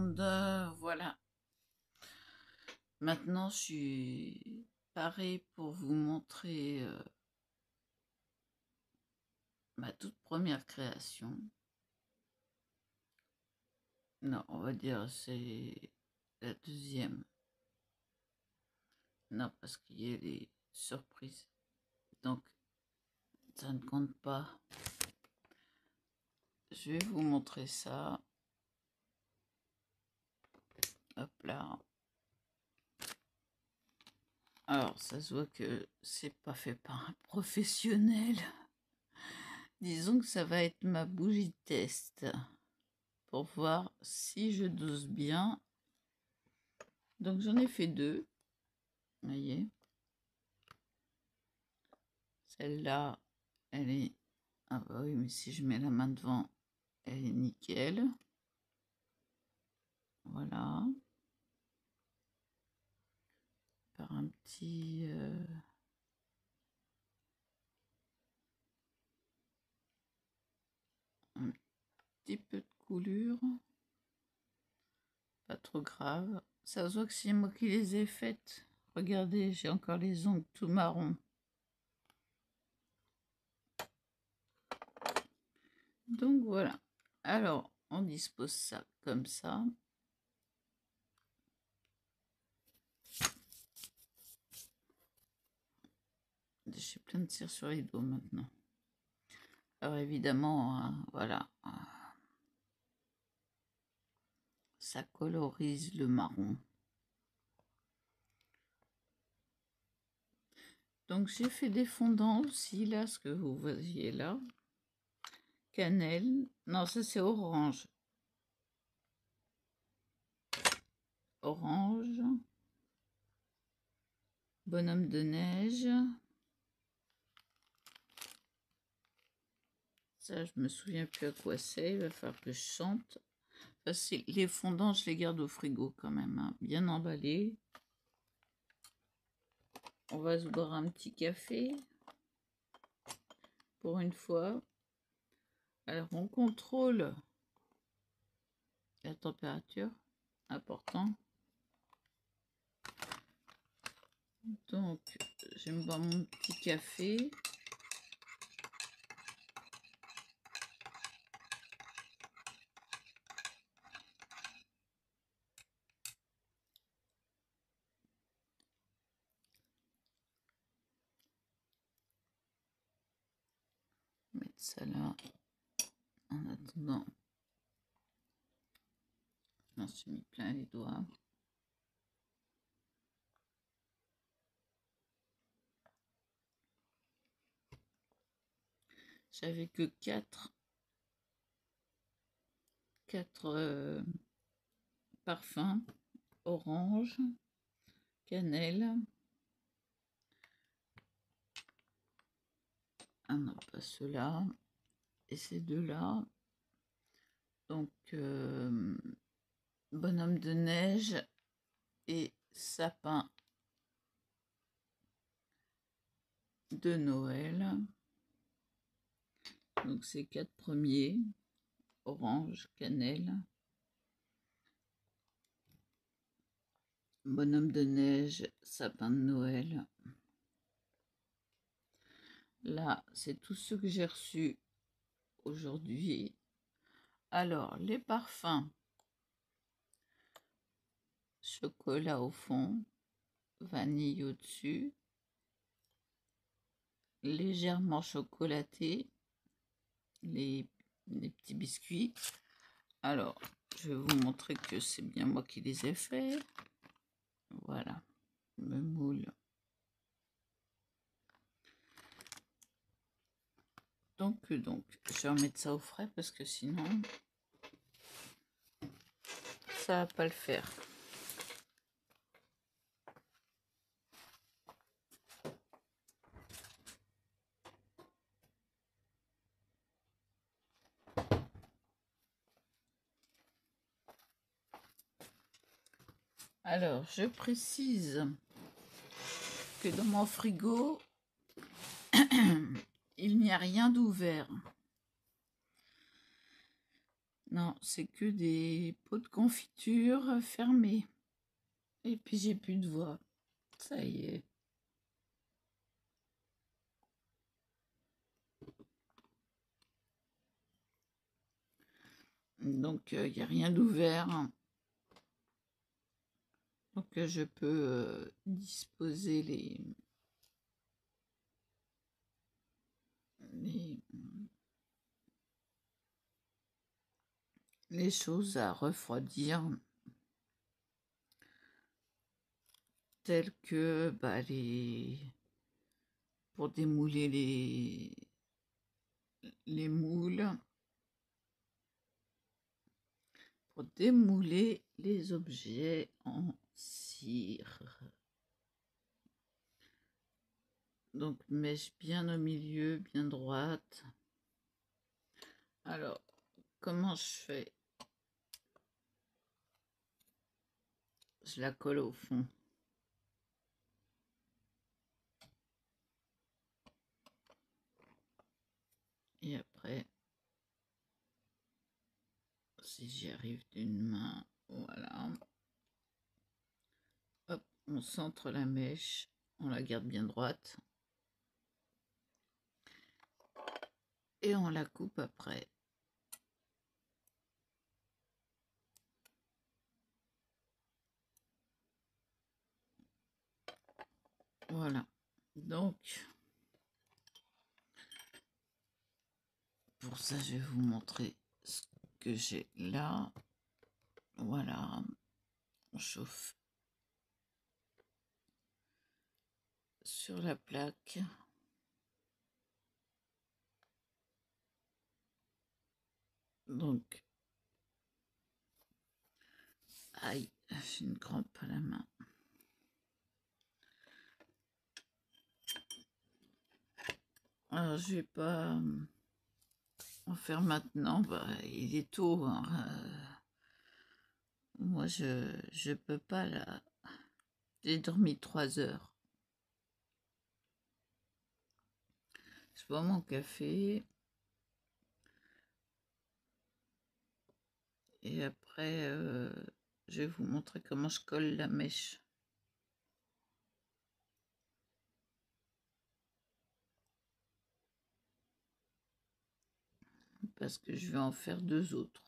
monde, voilà. Maintenant, je suis parée pour vous montrer ma toute première création. Non, on va dire c'est la deuxième. Non, parce qu'il y a des surprises. Donc, ça ne compte pas. Je vais vous montrer ça. Hop là. Alors, ça se voit que c'est pas fait par un professionnel. Disons que ça va être ma bougie test pour voir si je dose bien. Donc j'en ai fait deux. Vous voyez. Celle-là, elle est... Ah bah oui, mais si je mets la main devant, elle est nickel. Voilà. Par un petit... un petit peu de coulure. Pas trop grave. Ça se voit que c'est moi qui les ai faites. Regardez, j'ai encore les ongles tout marron. Donc voilà. Alors, on dispose ça comme ça. J'ai plein de cire sur les doigts maintenant. Alors évidemment, voilà. Ça colorise le marron. Donc j'ai fait des fondants aussi, là, ce que vous voyez là. Cannelle. Non, ça c'est orange. Orange. Bonhomme de neige. Ça, je me souviens plus à quoi c'est. Il va falloir que je chante. Enfin, les fondants, je les garde au frigo quand même, hein, bien emballés. On va se boire un petit café. Pour une fois. Alors, on contrôle la température. Important. Donc, je vais me boire mon petit café. Mettre ça là. En attendant. Je m'en suis mis plein les doigts. J'avais que 4 parfums. Orange, cannelle. Ah non, pas ceux-là. Et ces deux-là. Donc, bonhomme de neige et sapin de Noël. Donc, ces 4 premiers. Orange, cannelle. Bonhomme de neige, sapin de Noël. Là, c'est tout ce que j'ai reçu aujourd'hui. Alors, les parfums. Chocolat au fond, vanille au-dessus, légèrement chocolaté, les petits biscuits. Alors, je vais vous montrer que c'est bien moi qui les ai faits. Voilà, le moule. Donc, je vais remettre ça au frais parce que sinon, ça va pas le faire. Alors, je précise que dans mon frigo, il n'y a rien d'ouvert. Non, c'est que des pots de confiture fermés. Et puis j'ai plus de voix. Ça y est. Donc il n'y a rien d'ouvert. Donc je peux disposer les choses à refroidir, telles que pour démouler les moules, pour démouler les objets en cire. Donc mèche bien au milieu, bien droite. Alors, comment je fais? Je la colle au fond. Et après, si j'y arrive d'une main, voilà. Hop, on centre la mèche, on la garde bien droite. Et on la coupe après. Voilà. Donc, pour ça, je vais vous montrer ce que j'ai là. Voilà. On chauffe sur la plaque. Donc, aïe, j'ai une crampe à la main. Alors, je vais pas en faire maintenant. Il est tôt. Hein. Moi, je peux pas là. J'ai dormi 3 heures. Je bois mon café. Et après, je vais vous montrer comment je colle la mèche. Parce que je vais en faire 2 autres.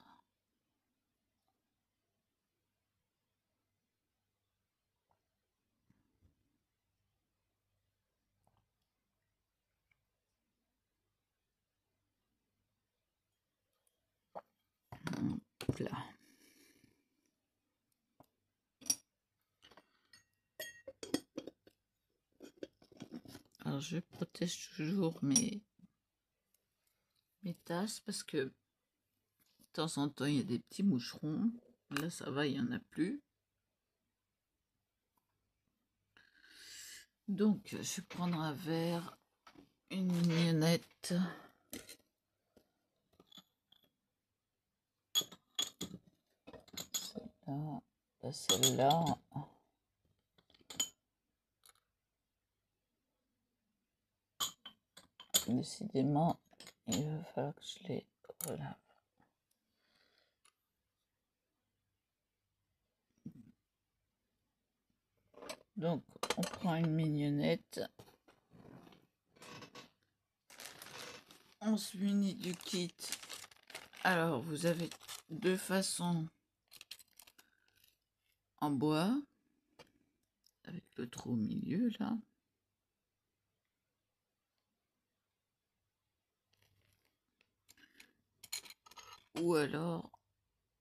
Hop là. Alors je protège toujours mes tasses parce que de temps en temps il y a des petits moucherons. Là ça va, il n'y en a plus. Donc je vais prendre un verre, une mignonnette. Celle-là. Décidément, il va falloir que je les relave. Donc, on prend une mignonnette. On se munit du kit. Alors, vous avez 2 façons en bois, avec le trou au milieu, là. Ou alors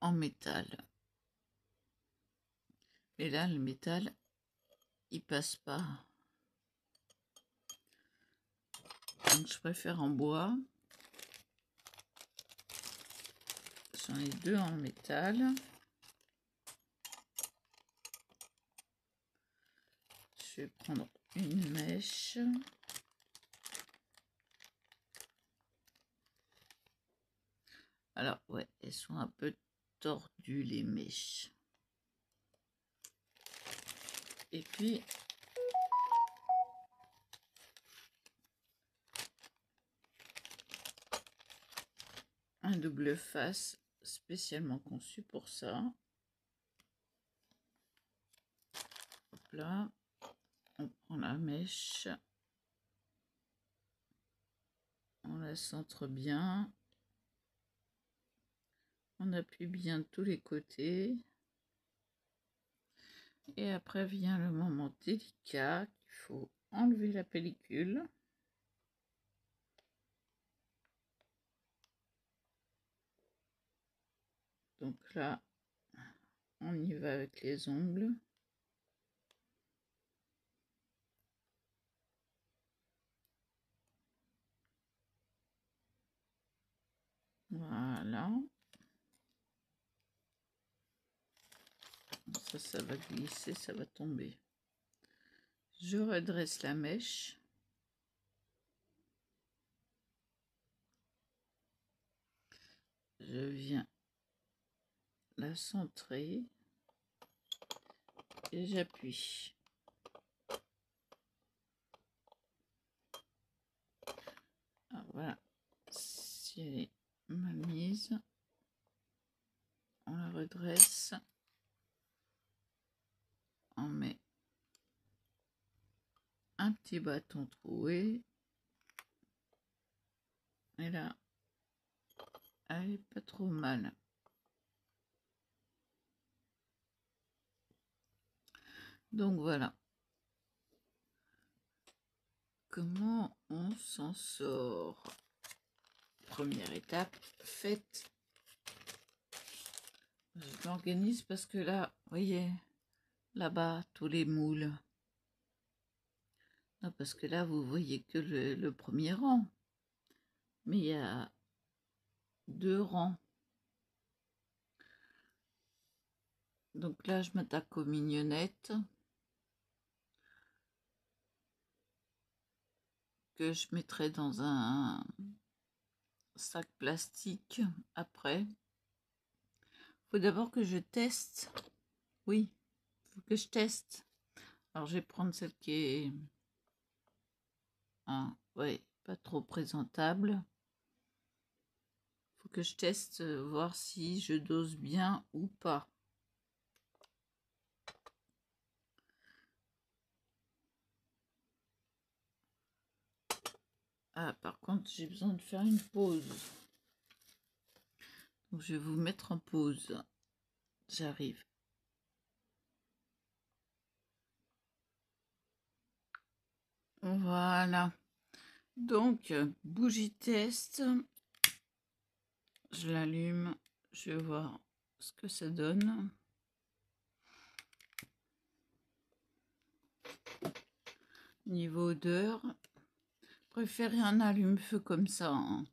en métal. Et là, le métal, il passe pas. Donc, je préfère en bois. J'en ai 2 en métal. Je vais prendre une mèche. Alors, ouais, elles sont un peu tordues, les mèches. Et puis, un double face spécialement conçu pour ça. Hop là, on prend la mèche, on la centre bien, on appuie bien de tous les côtés. Et après vient le moment délicat, qu'il faut enlever la pellicule. Donc là, on y va avec les ongles. Voilà. Ça va glisser, ça va tomber. Je redresse la mèche. Je viens la centrer et j'appuie. Voilà. Si elle est mal mise, on la redresse. On met un petit bâton troué. Et là, elle est pas trop mal. Donc voilà. Comment on s'en sort? Première étape faite. Je m'organise parce que là, vous voyez, là-bas, tous les moules. Non, parce que là, vous voyez que le premier rang. Mais il y a 2 rangs. Donc là, je m'attaque aux mignonnettes. Que je mettrai dans un sac plastique après. Faut d'abord que je teste. Oui, faut que je teste. Alors je vais prendre celle qui est ouais, pas trop présentable. Faut que je teste, voir si je dose bien ou pas. Ah, par contre, j'ai besoin de faire une pause. Donc je vais vous mettre en pause. J'arrive. Voilà. Donc, bougie test. Je l'allume. Je vais voir ce que ça donne. Niveau odeur. Préférez un allume-feu comme ça. Hein.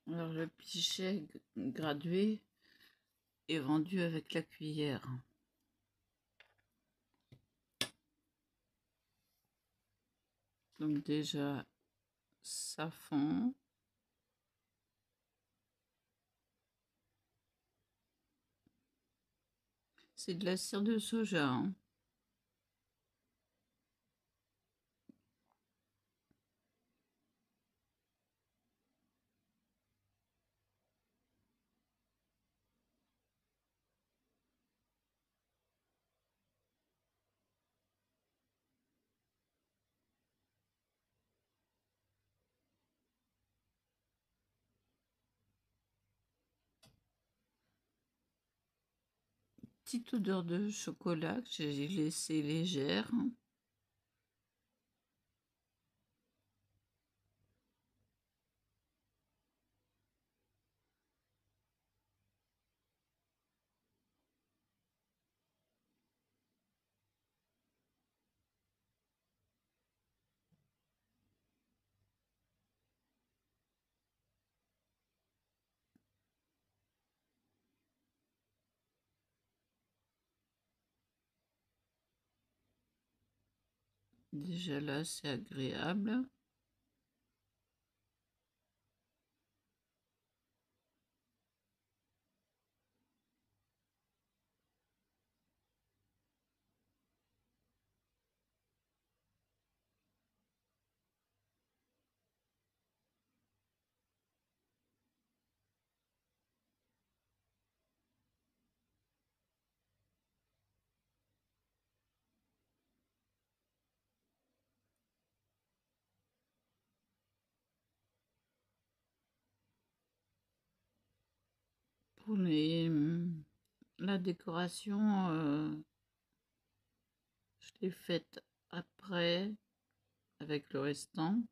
Alors, le pichet gradué est vendu avec la cuillère. Donc déjà, ça fond. C'est de la cire de soja. Hein. Petite odeur de chocolat que j'ai laissée légère. Déjà là, c'est agréable. pour la décoration, je l'ai faite après avec le restant,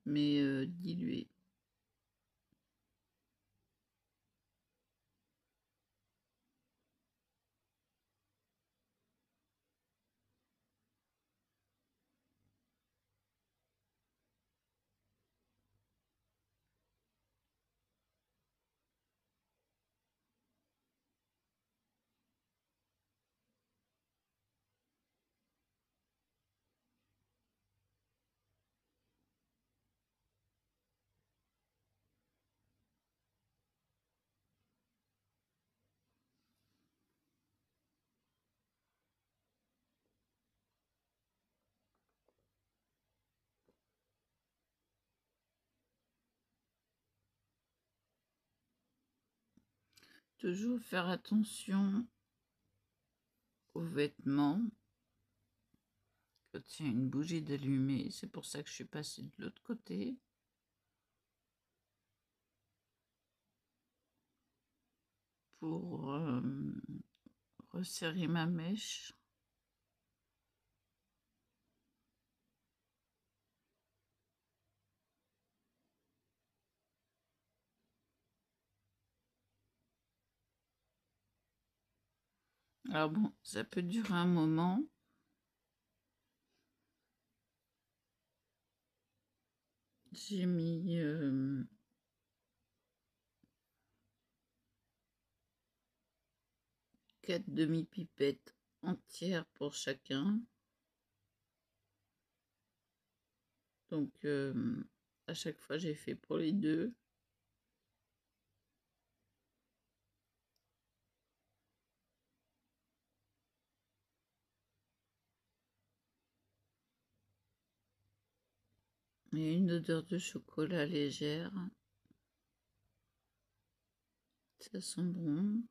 mais diluée. Toujours faire attention aux vêtements. Quand il y a une bougie d'allumée, c'est pour ça que je suis passée de l'autre côté. Pour resserrer ma mèche. Alors bon, ça peut durer un moment. J'ai mis 4 demi-pipettes entières pour chacun. Donc à chaque fois j'ai fait pour les deux. Il y a une odeur de chocolat légère. Ça sent bon.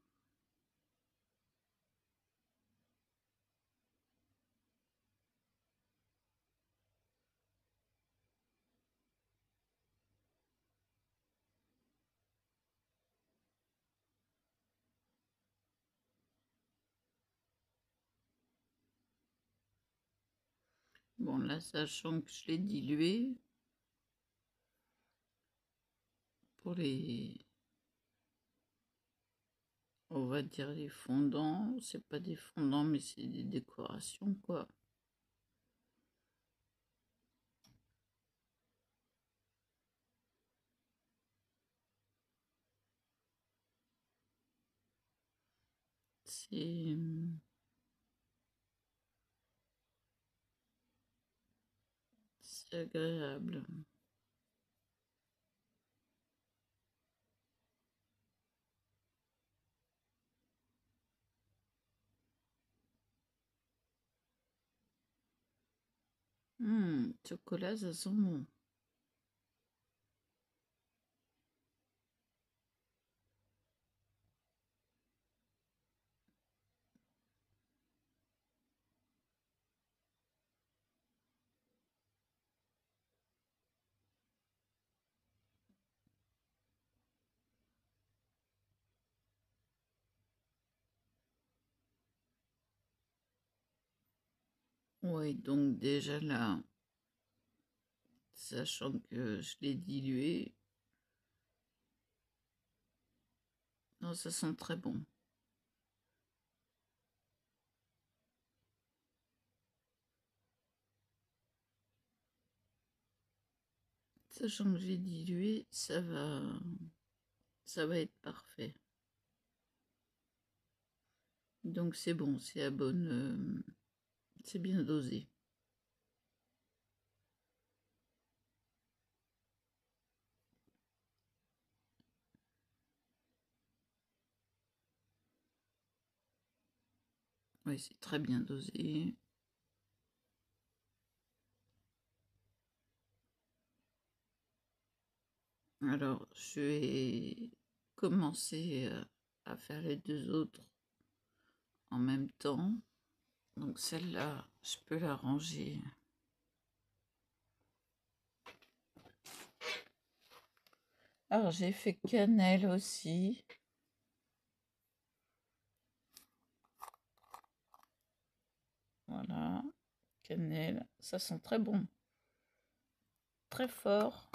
Bon là, sachant que je l'ai dilué pour les, on va dire les fondants, c'est pas des fondants mais c'est des décorations quoi. C'est agréable. Chocolat, ça sent bon. Oui, donc déjà là, sachant que je l'ai dilué, non, ça sent très bon. Sachant que j'ai dilué, ça va être parfait. Donc c'est bon, c'est à bonne, c'est bien dosé. Oui, c'est très bien dosé. Alors, je vais commencer à faire les deux autres en même temps. Donc celle-là, je peux la ranger. Alors, j'ai fait cannelle aussi. Voilà, cannelle. Ça sent très bon. Très fort.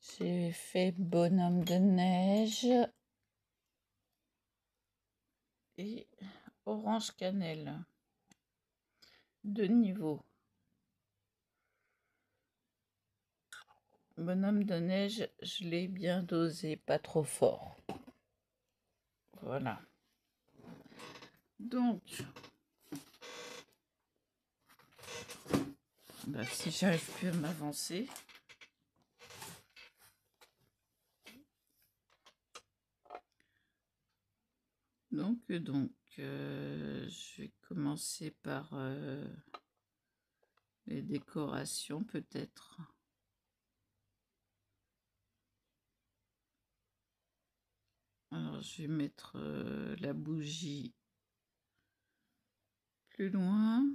J'ai fait bonhomme de neige et orange cannelle. 2 niveaux. Bonhomme de neige, je l'ai bien dosé, pas trop fort. Voilà. Donc, si j'arrive plus à m'avancer. Donc, je vais commencer par les décorations peut-être. Alors, je vais mettre la bougie plus loin.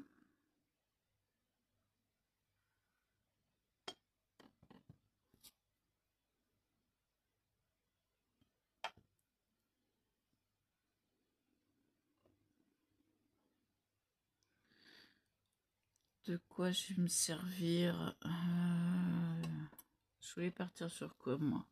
De quoi je vais me servir je voulais partir sur quoi, moi?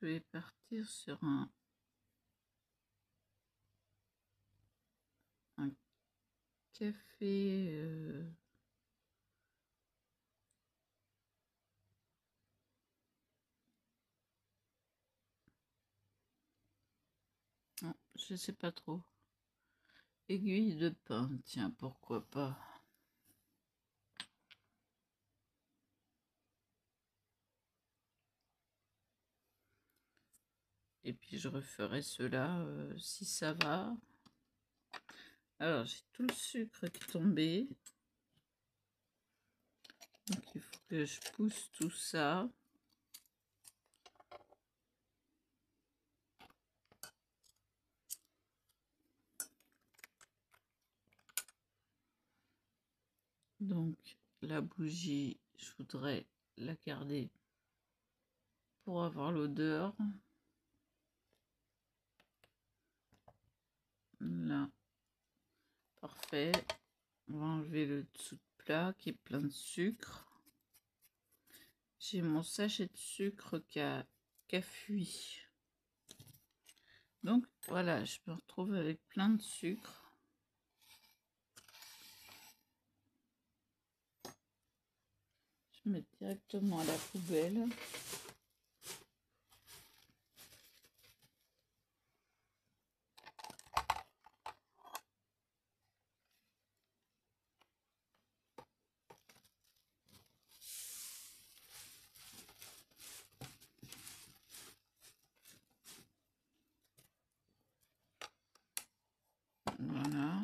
Je vais partir sur un café. Non, je sais pas trop. Aiguille de pain, tiens, pourquoi pas. Et puis je referai cela si ça va. Alors j'ai tout le sucre qui est tombé. Donc il faut que je pousse tout ça. Donc la bougie, je voudrais la garder pour avoir l'odeur. Là, parfait. On va enlever le dessous de plat qui est plein de sucre. J'ai mon sachet de sucre qui a fui. Donc voilà, je me retrouve avec plein de sucre. Je mets directement à la poubelle. Voilà.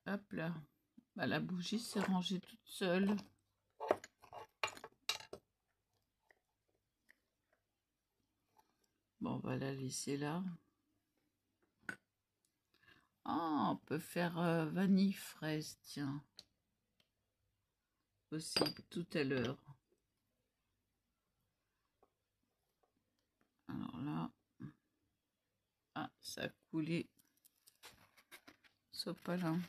Hop là. La bougie s'est rangée toute seule. Bon, on va la laisser là. Ah, on peut faire vanille fraise, tiens. Aussi tout à l'heure. Alors là. Ah, ça a coulé. Sopalin.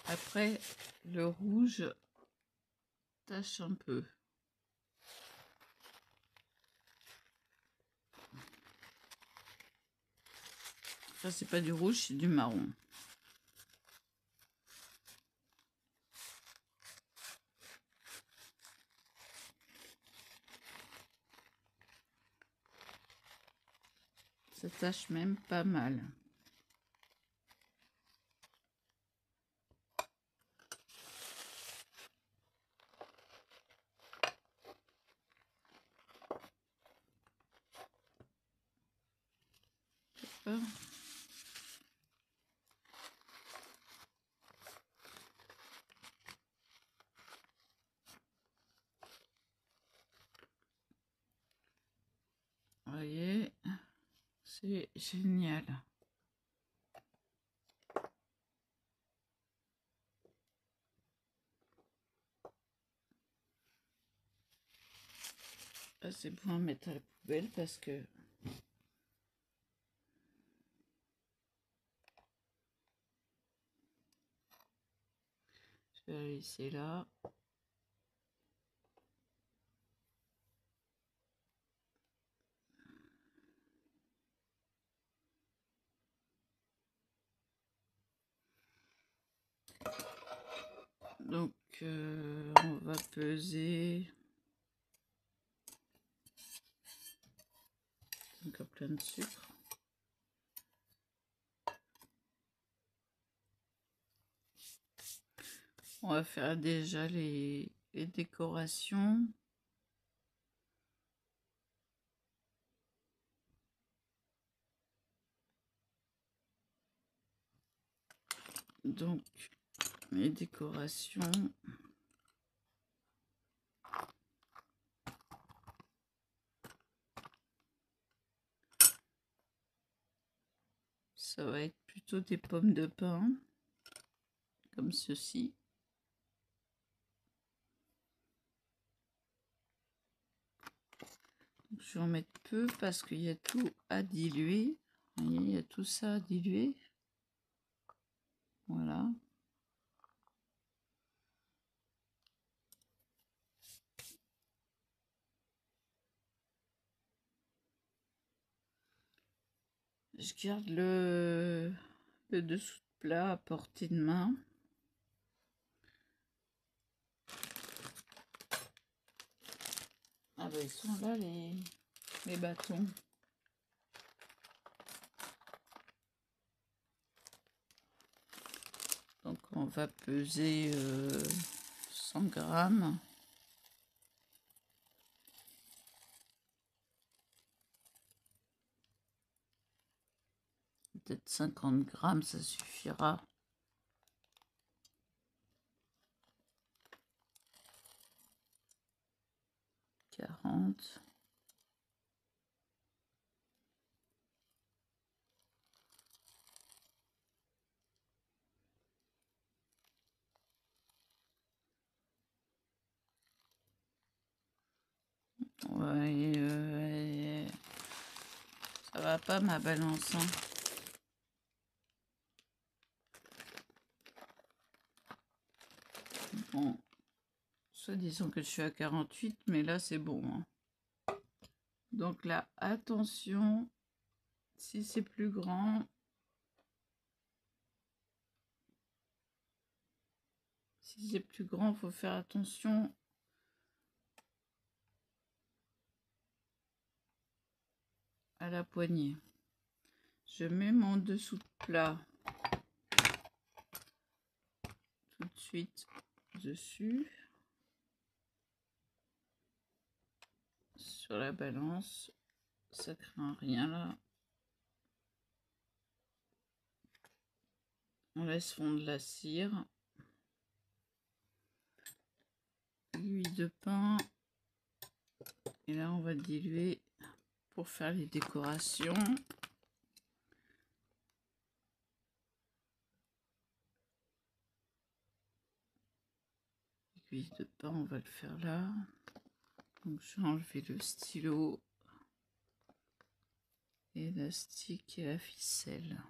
Après, le rouge tache un peu. Enfin, c'est pas du rouge, c'est du marron. Ça tache même pas mal. Vous voyez, c'est génial. Là, c'est bon à mettre à la poubelle parce que je vais la laisser là. Donc, on va peser. Encore plein de sucre. On va faire déjà les décorations. Donc, les décorations. Ça va être plutôt des pommes de pin, comme ceci. Donc, je vais en mettre peu parce qu'il y a tout à diluer. Vous voyez, il y a tout ça à diluer. Voilà. Je garde le dessous de plat à portée de main. Ah bah ils sont là les bâtons. Donc on va peser 100 grammes. Peut-être 50 grammes, ça suffira. Quarante. Ouais, ça va pas ma balance. Hein. Bon, soit disons que je suis à 48, mais là c'est bon. Hein. Donc là, attention, si c'est plus grand, faut faire attention. À la poignée. Je mets mon dessous de plat tout de suite dessus. Sur la balance, ça craint rien là. On laisse fondre la cire. L'huile de pain. Et là, on va diluer pour faire les décorations. L'huile de pain, on va le faire là. Donc, je vais enlever le stylo, l'élastique et la ficelle.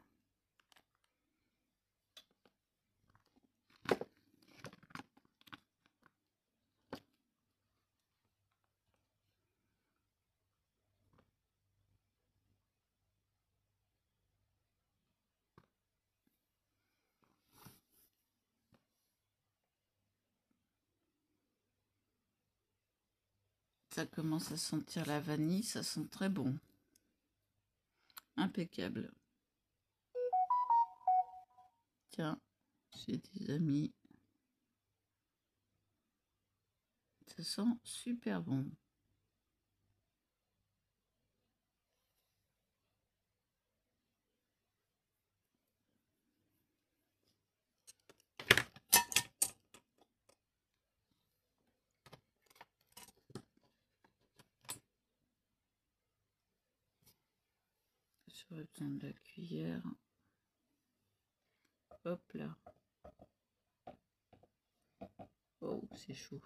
Ça commence à sentir la vanille, ça sent très bon. Impeccable. Tiens, j'ai des amis. Ça sent super bon. J'aurais besoin de la cuillère. Hop là. Oh, c'est chaud.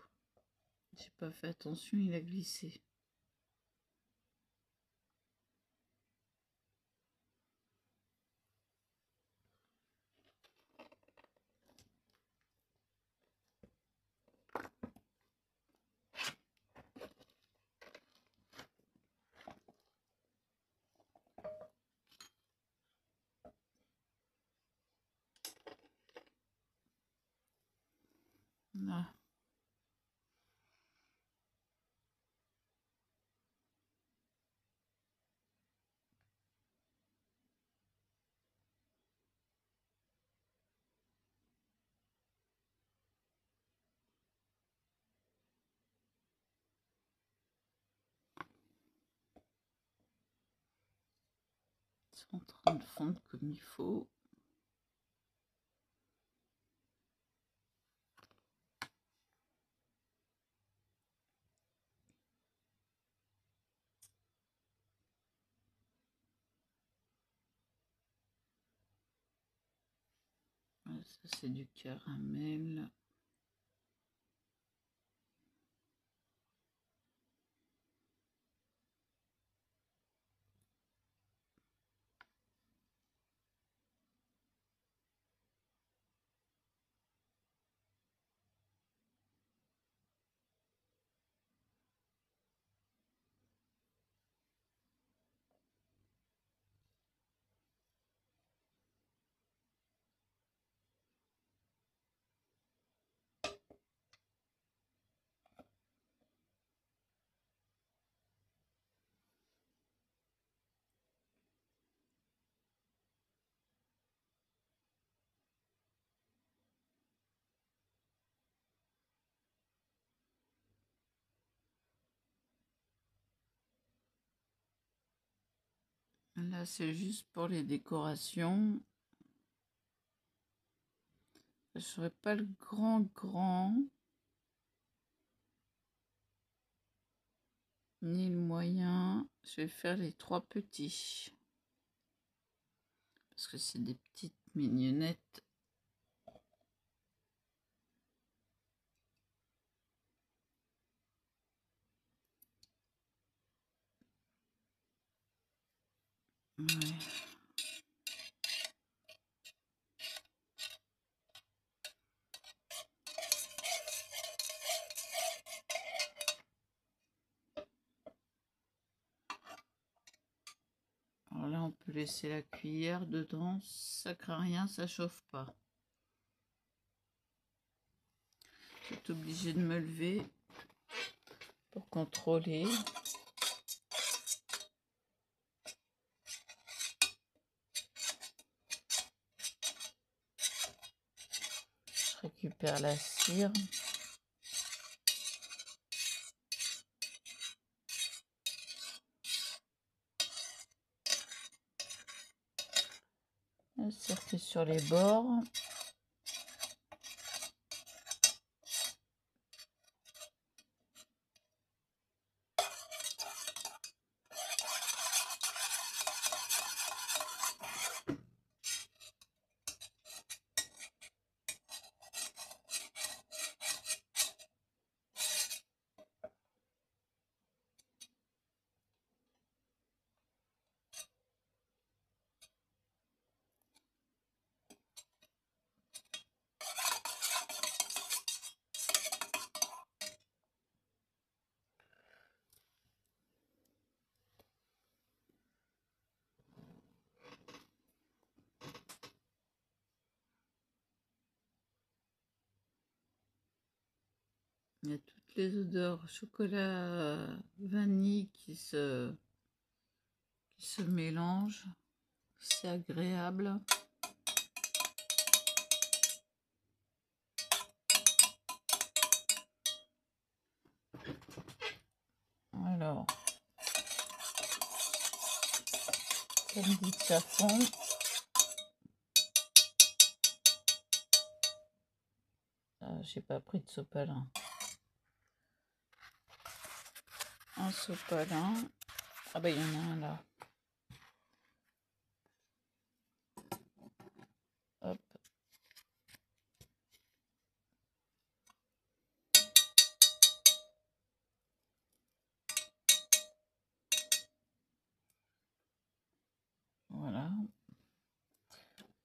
J'ai pas fait attention, il a glissé. Là. C'est en train de fondre comme il faut. Ça c'est du caramel. Là c'est juste pour les décorations. Je ne ferai pas le grand ni le moyen. Je vais faire les 3 petits parce que c'est des petites mignonnettes. Ouais. Alors là, on peut laisser la cuillère dedans, ça craint rien, ça chauffe pas. Je suis obligée de me lever pour contrôler. Je récupère la cire. La cire qui est sur les bords. Il y a toutes les odeurs chocolat, vanille qui se mélangent. C'est agréable. Alors, comme dit ça fond. J'ai pas pris de sopalin. Un sopalin. Ah bah il y en a un là.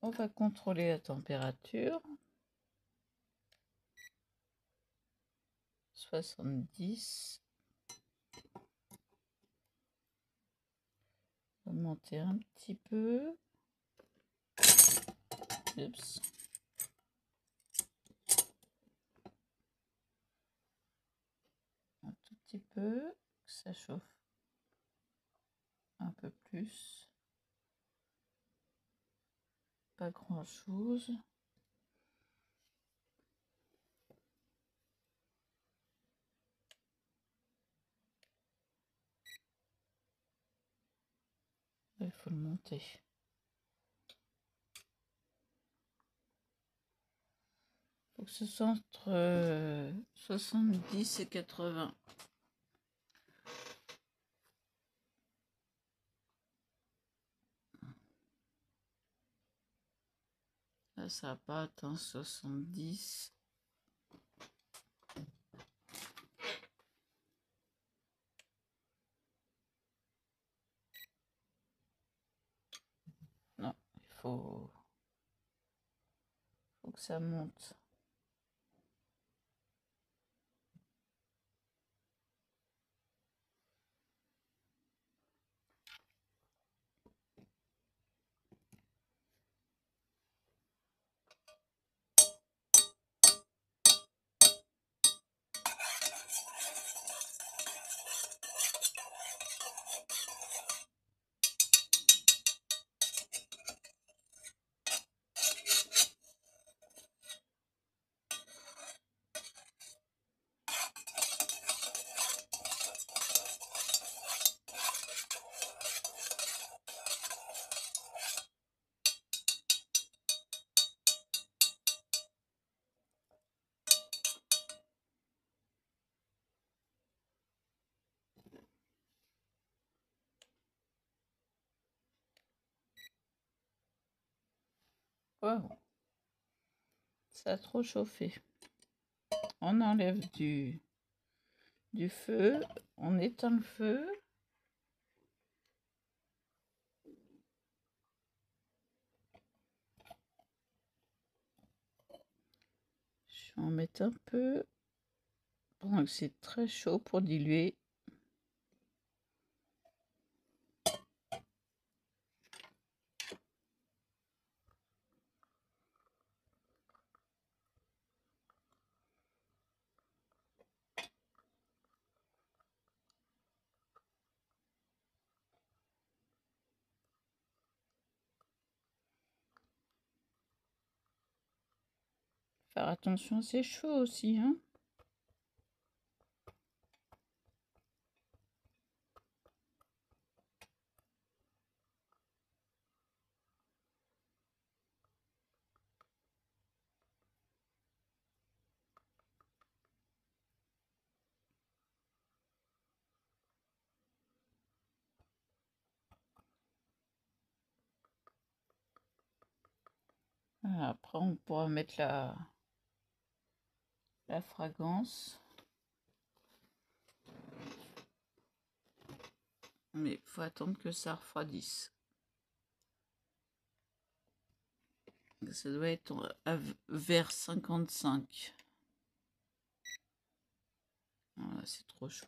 On va contrôler la température. 70. On va monter un petit peu. Oups. Un tout petit peu, que ça chauffe un peu plus. Pas grand chose. Il faut le monter. Il faut que ce soit entre 70 et 80. Là, ça n'a pas atteint 70. Non, il faut que ça monte. Wow. Ça a trop chauffé. On enlève du feu, on éteint le feu. Je vais en mettre un peu pendant que c'est très chaud pour diluer. Faire attention, c'est chaud aussi, hein. Voilà, après, on pourra mettre la fragrance. Mais il faut attendre que ça refroidisse. Ça doit être vers 55. Voilà, c'est trop chaud.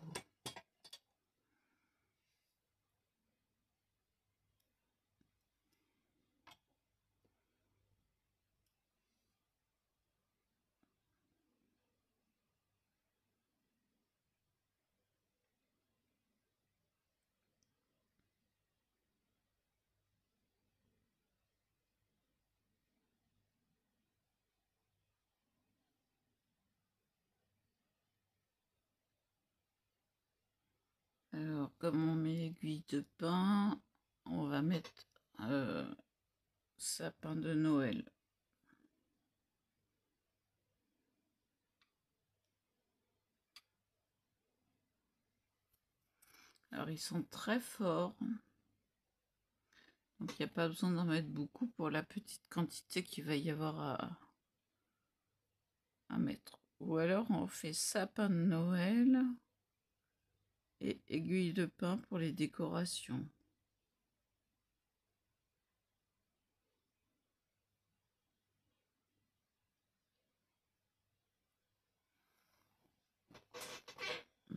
Alors, comme on met l'aiguille de pain, on va mettre sapin de Noël. Alors, ils sont très forts. Donc, il n'y a pas besoin d'en mettre beaucoup pour la petite quantité qu'il va y avoir à mettre. Ou alors, on fait sapin de Noël et aiguille de pain pour les décorations.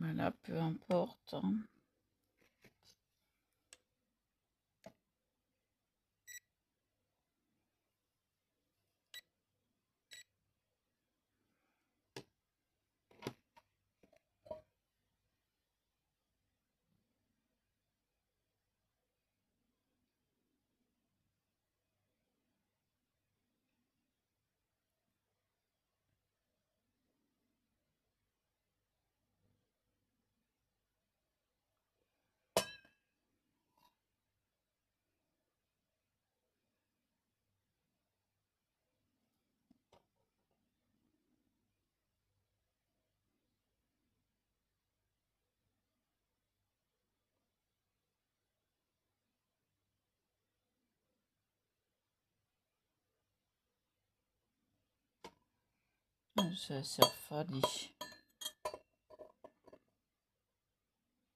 Voilà, peu importe, hein. Ça s'est refroidi.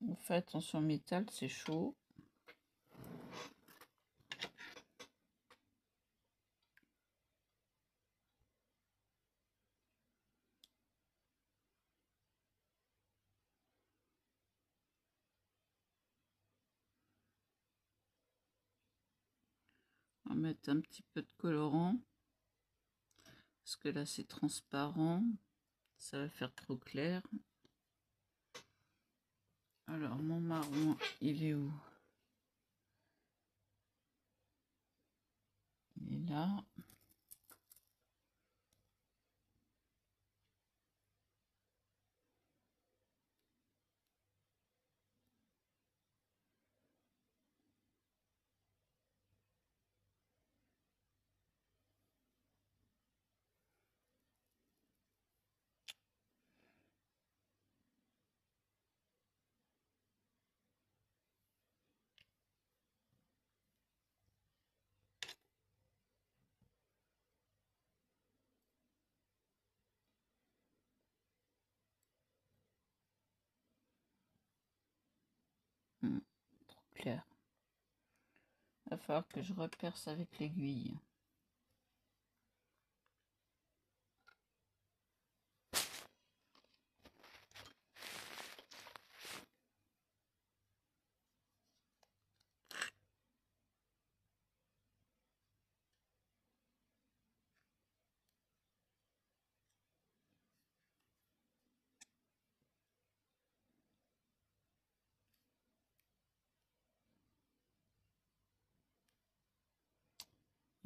On fait attention au métal, c'est chaud. On va mettre un petit peu de colorant. Parce que là c'est transparent. Ça va faire trop clair. Alors mon marron, il est où? Il est là. Trop clair. Il va falloir que je reperce avec l'aiguille.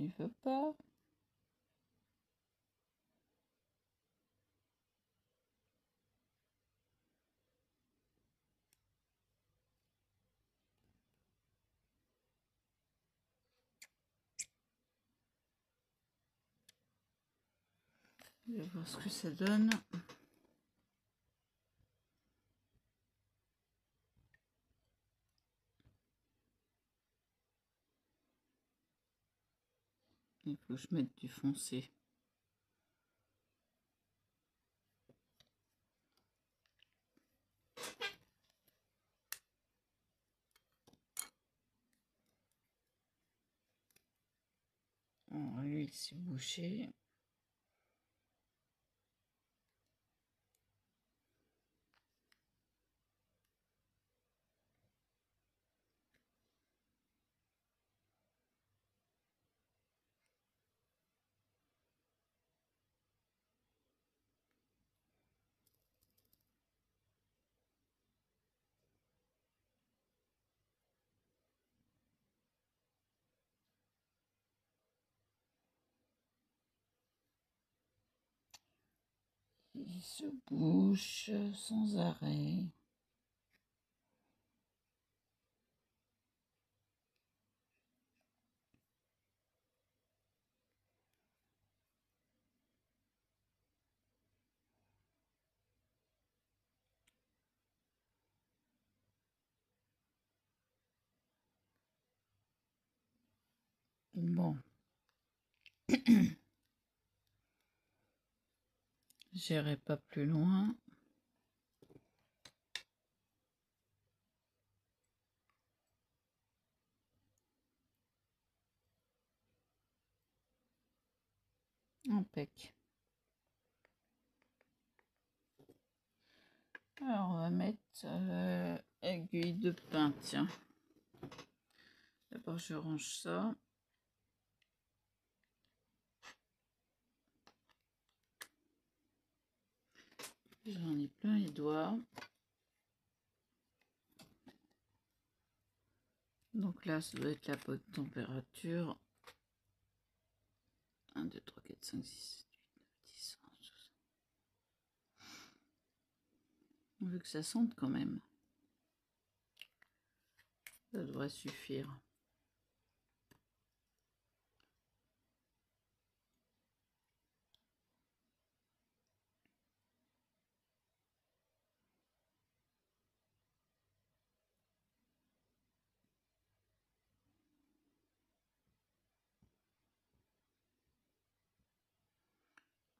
Il veut pas. Je vais voir ce que ça donne. Il faut que je mette du foncé. Lui, il s'est bouché. Il se bouche sans arrêt. Bon. J'irai pas plus loin. Impec. Alors, on va mettre aiguille de pin, tiens. D'abord, je range ça. J'en ai plein les doigts. Donc là, ça doit être la bonne température. 1, 2, 3, 4, 5, 6, 7, 8, 9, 10, 11, 12. On veut que ça sente quand même. Ça devrait suffire.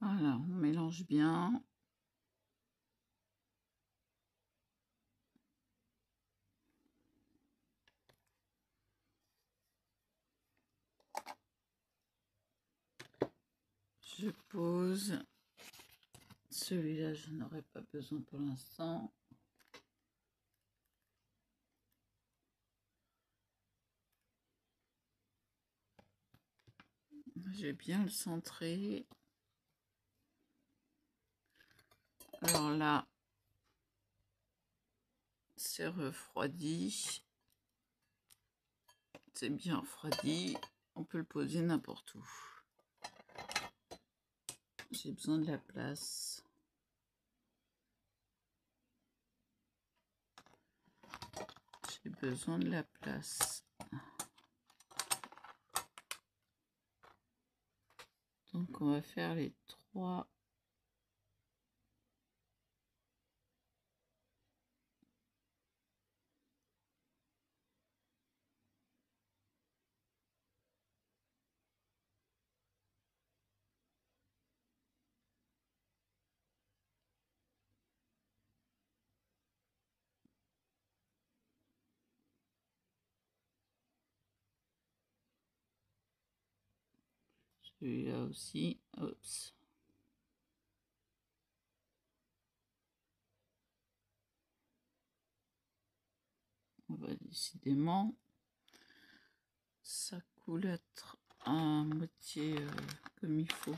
Voilà, on mélange bien. Je pose. Celui-là, je n'aurai pas besoin pour l'instant. Je vais bien le centrer. Alors là, c'est refroidi. C'est bien refroidi. On peut le poser n'importe où. J'ai besoin de la place. J'ai besoin de la place. Donc on va faire les 3. Celui-là aussi. Oups. On va décidément. Ça coule être à moitié comme il faut.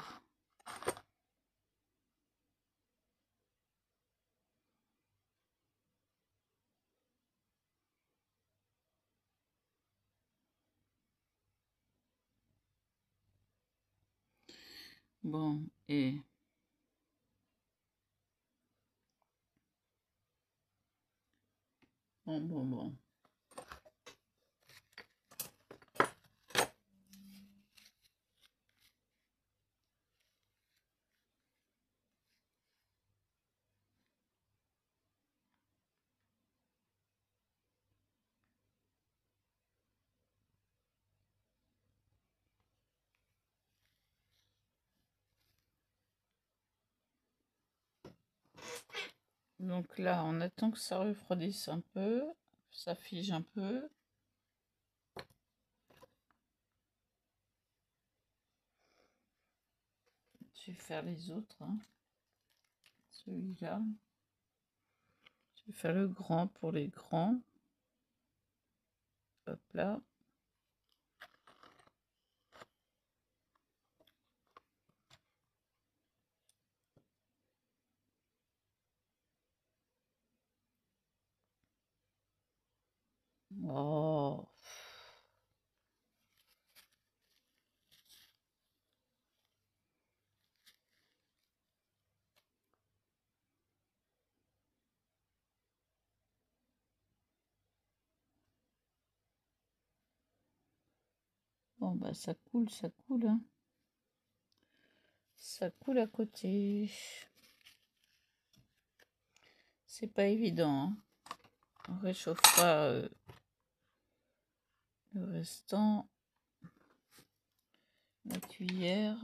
Bon, et bon. Donc là, on attend que ça refroidisse un peu, ça fige un peu. Je vais faire les autres. Hein. Celui-là. Je vais faire le grand pour les grands. Hop là. Oh. Bon, bah ça coule, hein. Ça coule à côté. C'est pas évident. Hein. On réchauffera le restant. La cuillère.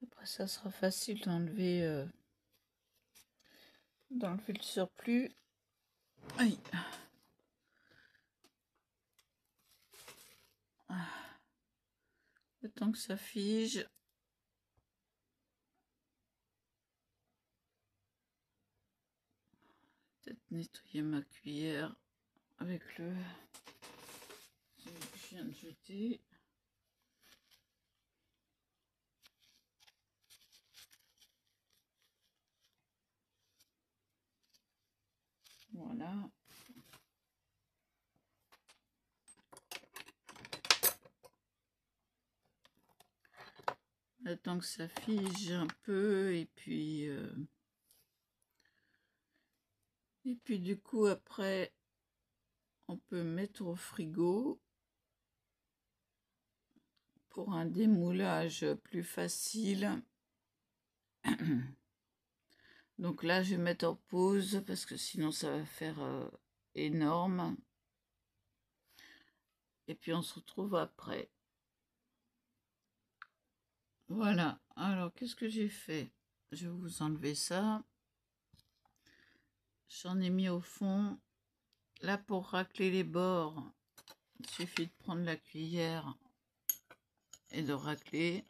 Après, ça sera facile d'enlever le surplus. Aïe. Le temps que ça fige. Peut-être nettoyer ma cuillère avec le que je viens de jeter. Voilà. Le temps que ça fige un peu et puis du coup après on peut mettre au frigo pour un démoulage plus facile. Donc là je vais mettre en pause parce que sinon ça va faire énorme. Et puis on se retrouve après. Voilà, alors qu'est-ce que j'ai fait? Je vais vous enlever ça. J'en ai mis au fond. Là, pour racler les bords, il suffit de prendre la cuillère et de racler.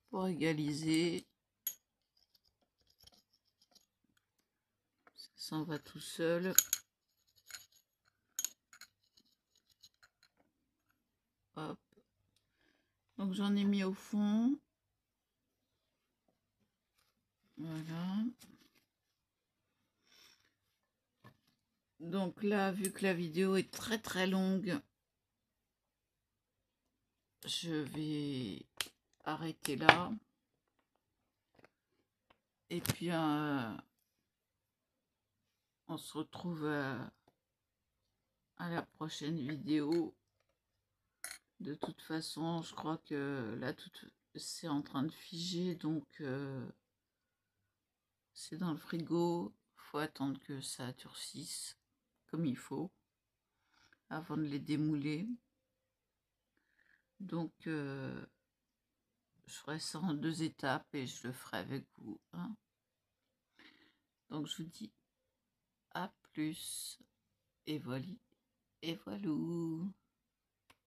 Pour égaliser. Ça s'en va tout seul. Hop. Donc j'en ai mis au fond. Voilà. Donc là, vu que la vidéo est très très longue, je vais arrêter là. Et puis on se retrouve à la prochaine vidéo. De toute façon, je crois que là, c'est en train de figer, donc c'est dans le frigo. Faut attendre que ça durcisse comme il faut avant de les démouler. Donc, je ferai ça en 2 étapes et je le ferai avec vous. Hein. Donc, je vous dis à plus et voilà. Et voilou.